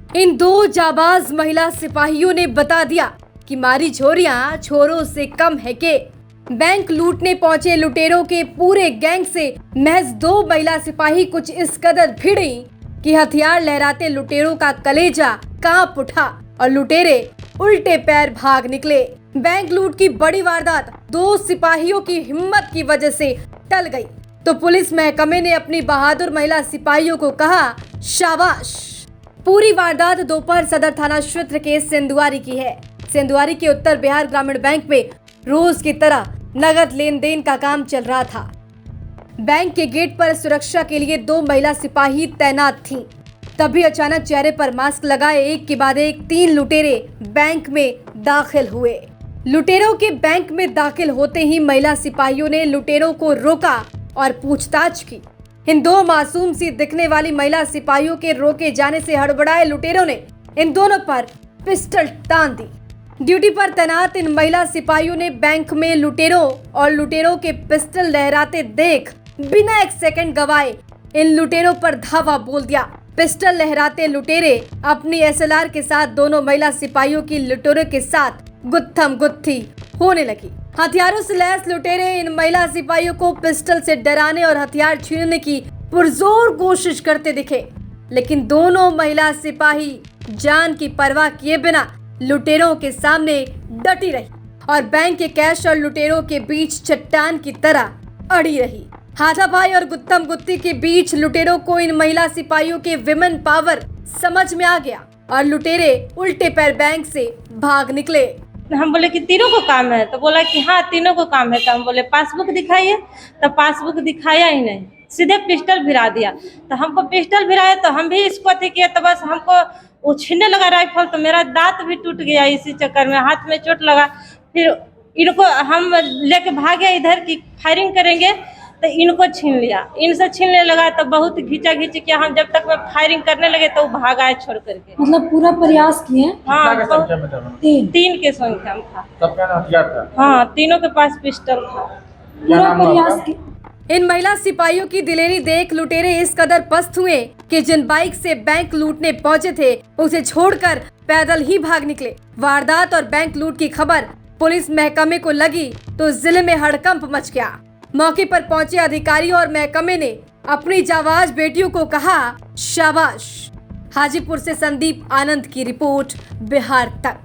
इन दो जाबाज महिला सिपाहियों ने बता दिया कि मारी छोरियां छोरों से कम है के। बैंक लूटने पहुंचे लुटेरों के पूरे गैंग से महज दो महिला सिपाही कुछ इस कदर भिड़ी कि हथियार लहराते लुटेरों का कलेजा कांप उठा और लुटेरे उल्टे पैर भाग निकले। बैंक लूट की बड़ी वारदात दो सिपाहियों की हिम्मत की वजह से टल गई, तो पुलिस महकमे ने अपनी बहादुर महिला सिपाहियों को कहा शाबाश। पूरी वारदात दोपहर सदर थाना क्षेत्र के सेंदुआरी की है। सेंदुआरी के उत्तर बिहार ग्रामीण बैंक में रोज की तरह नगद लेन देन का काम चल रहा था। बैंक के गेट पर सुरक्षा के लिए दो महिला सिपाही तैनात थीं। तभी अचानक चेहरे पर मास्क लगाए एक के बाद एक 3 लुटेरे बैंक में दाखिल हुए। लुटेरों के बैंक में दाखिल होते ही महिला सिपाहियों ने लुटेरों को रोका और पूछताछ की। इन दो मासूम सी दिखने वाली महिला सिपाहियों के रोके जाने से हड़बड़ाए लुटेरों ने इन दोनों पर पिस्टल तान दी। ड्यूटी पर तैनात इन महिला सिपाहियों ने बैंक में लुटेरों और लुटेरों के पिस्टल लहराते देख बिना एक सेकंड गवाए इन लुटेरों पर धावा बोल दिया। पिस्टल लहराते लुटेरे अपनी SLR के साथ दोनों महिला सिपाहियों की लुटेरों के साथ गुत्थम गुत्थी होने लगी। हथियारों से लैस लुटेरे इन महिला सिपाहियों को पिस्टल से डराने और हथियार छीनने की पुरजोर कोशिश करते दिखे, लेकिन दोनों महिला सिपाही जान की परवाह किए बिना लुटेरों के सामने डटी रही और बैंक के कैश और लुटेरों के बीच चट्टान की तरह अड़ी रही। हाथापाई और गुत्थम गुत्ती के बीच लुटेरों को इन महिला सिपाहियों के विमेन पावर समझ में आ गया और लुटेरे उल्टे पैर बैंक से भाग निकले। हम बोले कि तीनों को काम है, तो बोला कि हाँ तीनों को काम है। तो हम बोले पासबुक दिखाइए, तो पासबुक दिखाया ही नहीं, सीधे पिस्टल भिरा दिया। तो हमको पिस्टल भिराया तो हम भी इसको अथी किया, तो बस हमको वो छीनने लगा राइफल, तो मेरा दांत भी टूट गया इसी चक्कर में, हाथ में चोट लगा। फिर इनको हम लेके भागे इधर की फायरिंग करेंगे, तो इनको छीन लिया। इनसे छीनने लगा तो बहुत घिंचा घिंची किया। हम जब तक मैं फायरिंग करने लगे तो वो भागा है छोड़ करके। मतलब पूरा प्रयास किए? हाँ, तीन के संख्या में था। सबका हथियार था? हाँ, तीनों के पास पिस्टल था। पूरा प्रयास किया। इन महिला सिपाहियों की दिलेरी देख लुटेरे इस कदर पस्त हुए कि जिन बाइक से बैंक लूटने पहुंचे थे उसे छोड़कर पैदल ही भाग निकले। वारदात और बैंक लूट की खबर पुलिस महकमे को लगी तो जिले में हड़कंप मच गया। मौके पर पहुंचे अधिकारी और महकमे ने अपनी जाबाज बेटियों को कहा शाबाश। हाजीपुर से संदीप आनंद की रिपोर्ट, बिहार तक।